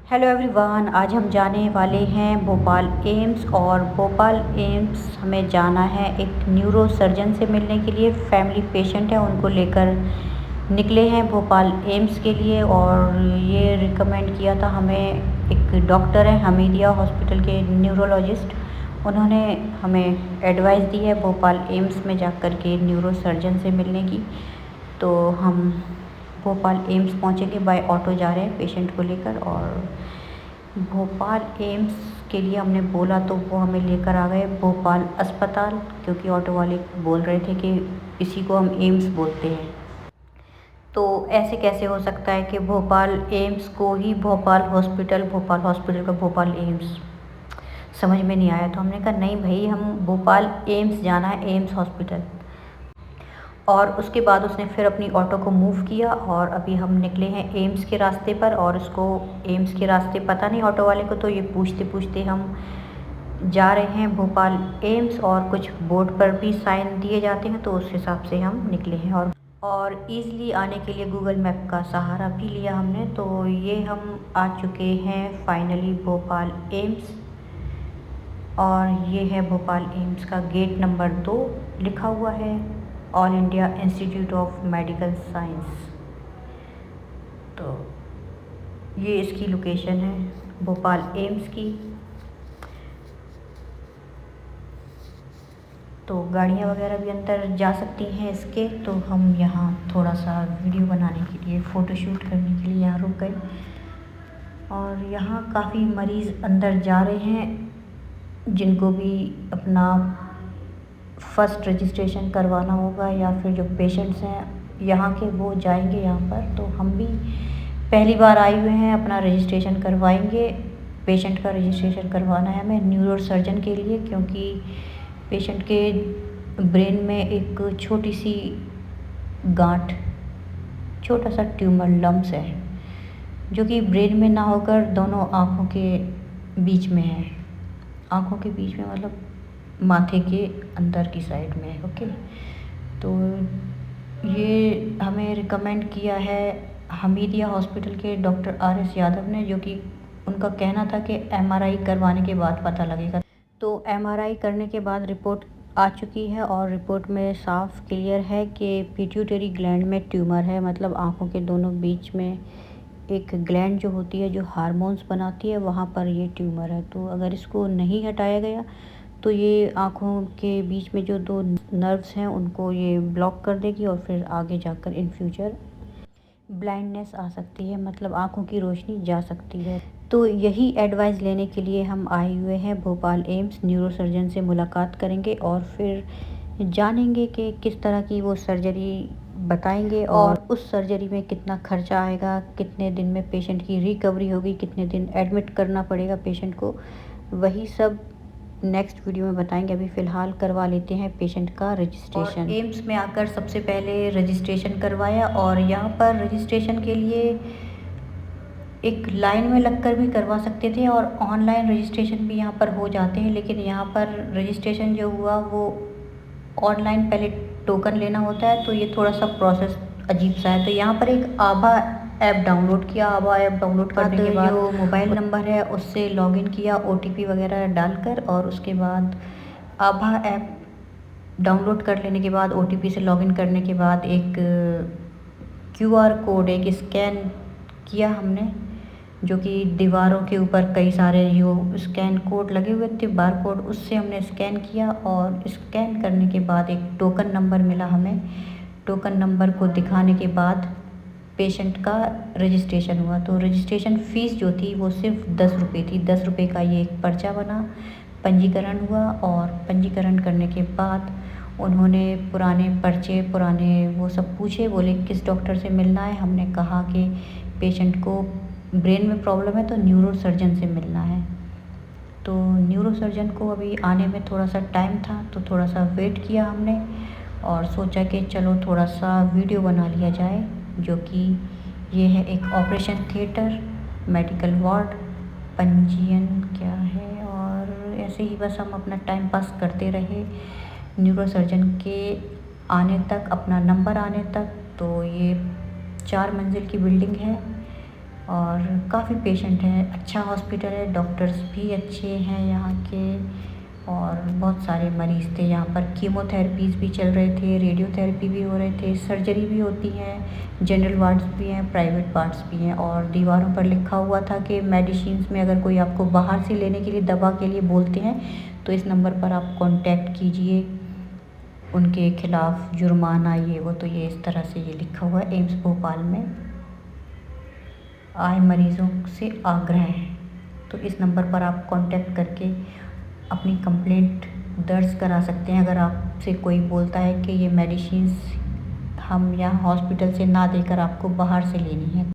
Hello everyone, आज हम जाने वाले हैं भोपाल एम्स। और भोपाल एम्स हमें जाना है एक न्यूरो सर्जन से मिलने के लिए। फैमिली पेशेंट है, उनको लेकर निकले हैं भोपाल एम्स के लिए। और ये रिकमेंड किया था हमें एक डॉक्टर है हमीदिया हॉस्पिटल के न्यूरोलॉजिस्ट, उन्होंने हमें एडवाइस दी है भोपाल एम्स में जाकर के न्यूरो सर्जन से मिलने की। तो हम भोपाल एम्स पहुंचेंगे, बाय ऑटो जा रहे हैं पेशेंट को लेकर। और भोपाल एम्स के लिए हमने बोला तो वो हमें लेकर आ गए भोपाल अस्पताल, क्योंकि ऑटो वाले बोल रहे थे कि इसी को हम एम्स बोलते हैं। तो ऐसे कैसे हो सकता है कि भोपाल एम्स को ही भोपाल हॉस्पिटल का भोपाल एम्स, समझ में नहीं आया। तो हमने कहा नहीं भाई, हम भोपाल एम्स जाना है, एम्स हॉस्पिटल। और उसके बाद उसने फिर अपनी ऑटो को मूव किया और अभी हम निकले हैं एम्स के रास्ते पर। और उसको एम्स के रास्ते पता नहीं ऑटो वाले को, तो ये पूछते पूछते हम जा रहे हैं भोपाल एम्स। और कुछ बोर्ड पर भी साइन दिए जाते हैं, तो उस हिसाब से हम निकले हैं। और ईज़िली आने के लिए गूगल मैप का सहारा भी लिया हमने। तो ये हम आ चुके हैं फाइनली भोपाल एम्स। और ये है भोपाल एम्स का गेट नंबर 2, लिखा हुआ है all India institute of medical science. तो ये इसकी लोकेशन है भोपाल एम्स की। तो गाड़ियाँ वगैरह भी अंदर जा सकती हैं इसके। तो हम यहाँ थोड़ा सा वीडियो बनाने के लिए, फ़ोटोशूट करने के लिए यहाँ रुक गए। और यहाँ काफ़ी मरीज़ अंदर जा रहे हैं, जिनको भी अपना फ़र्स्ट रजिस्ट्रेशन करवाना होगा, या फिर जो पेशेंट्स हैं यहाँ के वो जाएंगे यहाँ पर। तो हम भी पहली बार आए हुए हैं, अपना रजिस्ट्रेशन करवाएंगे। पेशेंट का रजिस्ट्रेशन करवाना है हमें न्यूरो सर्जन के लिए, क्योंकि पेशेंट के ब्रेन में एक छोटी सी गांठ, छोटा सा ट्यूमर लम्प्स है, जो कि ब्रेन में ना होकर दोनों आँखों के बीच में है। आँखों के बीच में मतलब माथे के अंदर की साइड में है। ओके, तो ये हमें रिकमेंड किया है हमीदिया हॉस्पिटल के डॉक्टर RS यादव ने, जो कि उनका कहना था कि MRI करवाने के बाद पता लगेगा। तो MRI करने के बाद रिपोर्ट आ चुकी है, और रिपोर्ट में साफ क्लियर है कि पिट्यूटरी ग्लैंड में ट्यूमर है। मतलब आँखों के दोनों बीच में एक ग्लैंड जो होती है, जो हार्मोन्स बनाती है, वहाँ पर ये ट्यूमर है। तो अगर इसको नहीं हटाया गया तो ये आँखों के बीच में जो 2 नर्व्स हैं उनको ये ब्लॉक कर देगी, और फिर आगे जाकर इन फ्यूचर ब्लाइंडनेस आ सकती है, मतलब आँखों की रोशनी जा सकती है। तो यही एडवाइस लेने के लिए हम आए हुए हैं भोपाल एम्स। न्यूरो सर्जन से मुलाकात करेंगे और फिर जानेंगे कि किस तरह की वो सर्जरी बताएंगे, और उस सर्जरी में कितना खर्चा आएगा, कितने दिन में पेशेंट की रिकवरी होगी, कितने दिन एडमिट करना पड़ेगा पेशेंट को, वही सब नेक्स्ट वीडियो में बताएंगे। अभी फ़िलहाल करवा लेते हैं पेशेंट का रजिस्ट्रेशन। एम्स में आकर सबसे पहले रजिस्ट्रेशन करवाया, और यहाँ पर रजिस्ट्रेशन के लिए एक लाइन में लगकर भी करवा सकते थे, और ऑनलाइन रजिस्ट्रेशन भी यहाँ पर हो जाते हैं। लेकिन यहाँ पर रजिस्ट्रेशन जो हुआ वो ऑनलाइन पहले टोकन लेना होता है, तो ये थोड़ा सा प्रोसेस अजीब सा है। तो यहाँ पर एक आभा ऐप डाउनलोड किया। आभा ऐप डाउनलोड करने के बाद जो मोबाइल नंबर है उससे लॉगिन किया OTP वगैरह डालकर, और उसके बाद आभा ऐप डाउनलोड कर लेने के बाद OTP से लॉगिन करने के बाद एक QR कोड, एक स्कैन किया हमने, जो कि दीवारों के ऊपर कई सारे जो स्कैन कोड लगे हुए थे, बार कोड, उससे हमने स्कैन किया। और स्कैन करने के बाद एक टोकन नंबर मिला हमें। टोकन नंबर को दिखाने के बाद पेशेंट का रजिस्ट्रेशन हुआ। तो रजिस्ट्रेशन फ़ीस जो थी वो सिर्फ 10 रुपये थी। 10 रुपये का ये एक पर्चा बना, पंजीकरण हुआ। और पंजीकरण करने के बाद उन्होंने पुराने पर्चे, पुराने वो सब पूछे, बोले किस डॉक्टर से मिलना है। हमने कहा कि पेशेंट को ब्रेन में प्रॉब्लम है तो न्यूरो सर्जन से मिलना है। तो न्यूरो सर्जन को अभी आने में थोड़ा सा टाइम था, तो थोड़ा सा वेट किया हमने, और सोचा कि चलो थोड़ा सा वीडियो बना लिया जाए। जो कि ये है एक ऑपरेशन थिएटर, मेडिकल वार्ड, पंजीयन क्या है, और ऐसे ही बस हम अपना टाइम पास करते रहे न्यूरो सर्जन के आने तक, अपना नंबर आने तक। तो ये 4 मंजिल की बिल्डिंग है, और काफ़ी पेशेंट हैं। अच्छा हॉस्पिटल है, डॉक्टर्स भी अच्छे हैं यहाँ के, और बहुत सारे मरीज़ थे यहाँ पर। कीमोथेरेपीज़ भी चल रहे थे, रेडियोथेरेपी भी हो रहे थे, सर्जरी भी होती हैं, जनरल वार्ड्स भी हैं, प्राइवेट वार्ड्स भी हैं। और दीवारों पर लिखा हुआ था कि मेडिसिन्स में अगर कोई आपको बाहर से लेने के लिए, दवा के लिए बोलते हैं तो इस नंबर पर आप कांटेक्ट कीजिए, उनके खिलाफ़ जुर्माना ये वो। तो ये इस तरह से ये लिखा हुआ है। एम्स भोपाल में आए मरीज़ों से आग्रह है। तो इस नंबर पर आप कांटेक्ट करके अपनी कंप्लेंट दर्ज करा सकते हैं अगर आपसे कोई बोलता है कि ये मेडिसिन्स हम यहाँ हॉस्पिटल से ना देकर आपको बाहर से लेनी है।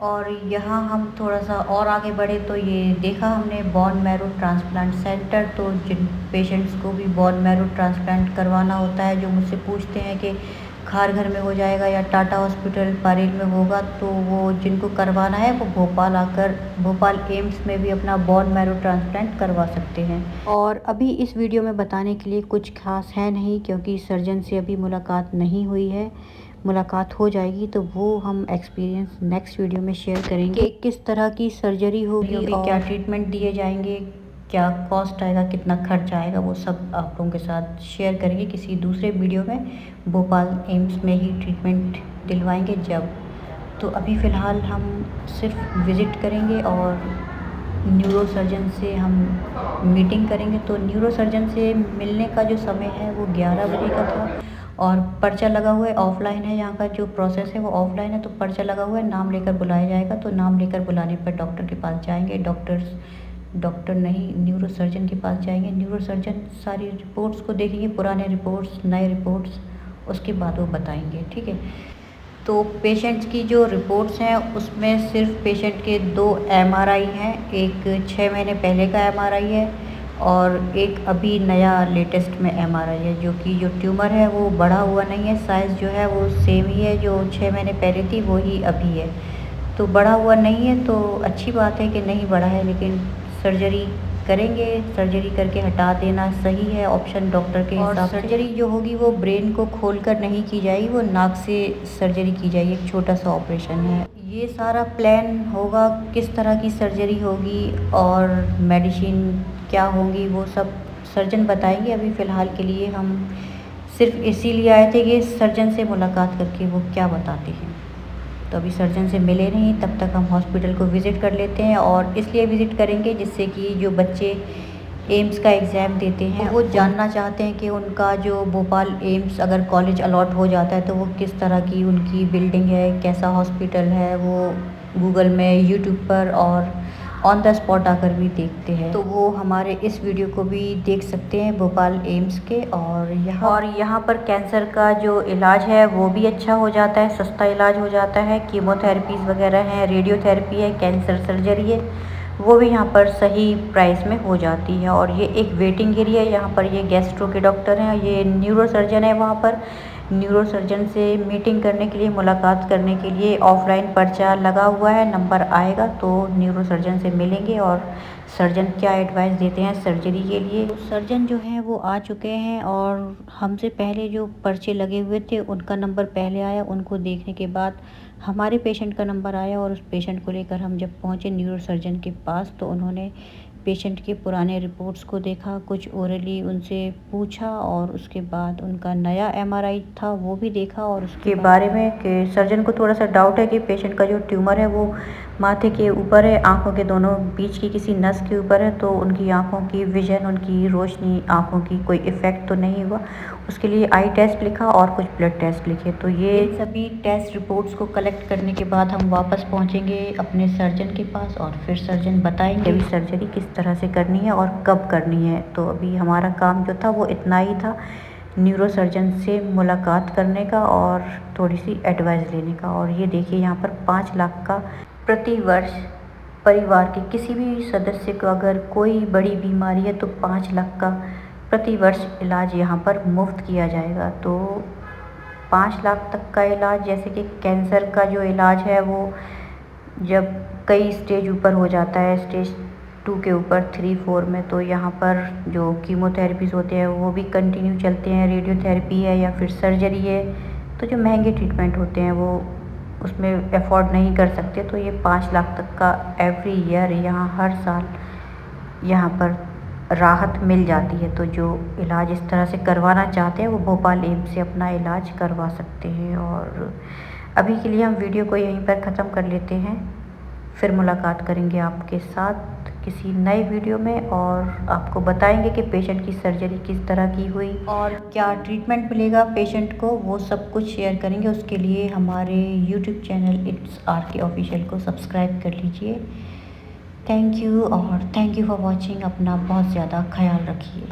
और यहाँ हम थोड़ा सा और आगे बढ़े तो ये देखा हमने बोन मैरो ट्रांसप्लांट सेंटर। तो जिन पेशेंट्स को भी बोन मैरो ट्रांसप्लांट करवाना होता है, जो मुझसे पूछते हैं कि खारघर में हो जाएगा या टाटा हॉस्पिटल पारेल में होगा, तो वो जिनको करवाना है वो भोपाल आकर भोपाल एम्स में भी अपना बोन मैरो ट्रांसप्लांट करवा सकते हैं। और अभी इस वीडियो में बताने के लिए कुछ खास है नहीं, क्योंकि सर्जन से अभी मुलाकात नहीं हुई है। मुलाकात हो जाएगी तो वो हम एक्सपीरियंस नेक्स्ट वीडियो में शेयर करेंगे कि किस तरह की सर्जरी होगी और क्या ट्रीटमेंट दिए जाएंगे, क्या कॉस्ट आएगा, कितना खर्च आएगा, वो सब आप लोगों के साथ शेयर करेंगे किसी दूसरे वीडियो में। भोपाल एम्स में ही ट्रीटमेंट दिलवाएंगे जब। तो अभी फ़िलहाल हम सिर्फ विज़िट करेंगे और न्यूरो सर्जन से हम मीटिंग करेंगे। तो न्यूरो सर्जन से मिलने का जो समय है वो 11 बजे का था, और पर्चा लगा हुआ है, ऑफलाइन है। यहाँ का जो प्रोसेस है वो ऑफलाइन है। तो पर्चा लगा हुआ है, नाम लेकर बुलाया जाएगा। तो नाम लेकर बुलाने पर डॉक्टर के पास जाएंगे। डॉक्टर नहीं, न्यूरो सर्जन के पास जाएंगे। न्यूरो सर्जन सारी रिपोर्ट्स को देखेंगे, पुराने रिपोर्ट्स, नए रिपोर्ट्स, उसके बाद वो बताएंगे। ठीक है। तो पेशेंट्स की जो रिपोर्ट्स हैं उसमें सिर्फ पेशेंट के 2 MRI हैं। एक 6 महीने पहले का MRI है और एक अभी नया लेटेस्ट में MRI है। जो कि जो ट्यूमर है वो बढ़ा हुआ नहीं है, साइज़ जो है वो सेम ही है, जो 6 महीने पहले थी वही अभी है। तो बढ़ा हुआ नहीं है तो अच्छी बात है कि नहीं बढ़ा है, लेकिन सर्जरी करेंगे। सर्जरी करके हटा देना सही है ऑप्शन डॉक्टर के हिसाब से। और सर्जरी जो होगी वो ब्रेन को खोलकर नहीं की जाएगी, वो नाक से सर्जरी की जाएगी। एक छोटा सा ऑपरेशन है। ये सारा प्लान होगा, किस तरह की सर्जरी होगी और मेडिसिन क्या होंगी वो सब सर्जन बताएंगे। अभी फ़िलहाल के लिए हम सिर्फ इसीलिए आए थे कि सर्जन से मुलाकात करके वो क्या बताते हैं। तो अभी सर्जन से मिले नहीं, तब तक हम हॉस्पिटल को विज़िट कर लेते हैं। और इसलिए विज़िट करेंगे जिससे कि जो बच्चे एम्स का एग्ज़ाम देते हैं वो जानना चाहते हैं कि उनका जो भोपाल एम्स अगर कॉलेज अलॉट हो जाता है तो वो किस तरह की उनकी बिल्डिंग है, कैसा हॉस्पिटल है, वो गूगल में, यूट्यूब पर और ऑन द स्पॉट आकर भी देखते हैं। तो वो हमारे इस वीडियो को भी देख सकते हैं भोपाल एम्स के। और यहाँ पर कैंसर का जो इलाज है वो भी अच्छा हो जाता है, सस्ता इलाज हो जाता है। कीमोथेरेपीज़ वगैरह हैं, रेडियोथेरेपी है, कैंसर सर्जरी है, वो भी यहाँ पर सही प्राइस में हो जाती है। और ये एक वेटिंग एरिया है, यहाँ पर ये गैस्ट्रो के डॉक्टर हैं, ये न्यूरो सर्जन है। वहाँ पर न्यूरो सर्जन से मीटिंग करने के लिए, मुलाकात करने के लिए ऑफलाइन पर्चा लगा हुआ है, नंबर आएगा तो न्यूरो सर्जन से मिलेंगे और सर्जन क्या एडवाइस देते हैं सर्जरी के लिए। सर्जन जो हैं वो आ चुके हैं और हमसे पहले जो पर्चे लगे हुए थे उनका नंबर पहले आया। उनको देखने के बाद हमारे पेशेंट का नंबर आया और उस पेशेंट को लेकर हम जब पहुँचे न्यूरो सर्जन के पास तो उन्होंने पेशेंट के पुराने रिपोर्ट्स को देखा, कुछ ओरली उनसे पूछा और उसके बाद उनका नया MRI था वो भी देखा। और उसके बारे में कि सर्जन को थोड़ा सा डाउट है कि पेशेंट का जो ट्यूमर है वो माथे के ऊपर है, आँखों के दोनों बीच की किसी नस के ऊपर है। तो उनकी आँखों की विज़न, उनकी रोशनी, आँखों की कोई इफ़ेक्ट तो नहीं हुआ। उसके लिए आई टेस्ट लिखा और कुछ ब्लड टेस्ट लिखे। तो ये सभी टेस्ट रिपोर्ट्स को कलेक्ट करने के बाद हम वापस पहुंचेंगे अपने सर्जन के पास और फिर सर्जन बताएंगे अभी सर्जरी किस तरह से करनी है और कब करनी है। तो अभी हमारा काम जो था वो इतना ही था, न्यूरो सर्जन से मुलाकात करने का और थोड़ी सी एडवाइस लेने का। और ये देखिए यहाँ पर 5 लाख का प्रति वर्ष परिवार के किसी भी सदस्य को अगर कोई बड़ी बीमारी है तो 5 लाख का प्रति वर्ष इलाज यहाँ पर मुफ्त किया जाएगा। तो 5 लाख तक का इलाज, जैसे कि कैंसर का जो इलाज है वो जब कई स्टेज ऊपर हो जाता है, स्टेज 2 के ऊपर, 3, 4 में, तो यहाँ पर जो कीमोथेरेपीज़ होते हैं वो भी कंटिन्यू चलते हैं, रेडियोथेरेपी है या फिर सर्जरी है। तो जो महंगे ट्रीटमेंट होते हैं वो उसमें अफोर्ड नहीं कर सकते, तो ये 5 लाख तक का एवरी ईयर यहाँ हर साल यहाँ पर राहत मिल जाती है। तो जो इलाज इस तरह से करवाना चाहते हैं वो भोपाल एम्स से अपना इलाज करवा सकते हैं। और अभी के लिए हम वीडियो को यहीं पर ख़त्म कर लेते हैं, फिर मुलाकात करेंगे आपके साथ किसी नए वीडियो में और आपको बताएंगे कि पेशेंट की सर्जरी किस तरह की हुई और क्या ट्रीटमेंट मिलेगा पेशेंट को, वो सब कुछ शेयर करेंगे। उसके लिए हमारे YouTube channel it's RK official को सब्सक्राइब कर लीजिए। थैंक यू और थैंक यू फॉर वॉचिंग। अपना बहुत ज़्यादा ख्याल रखिए।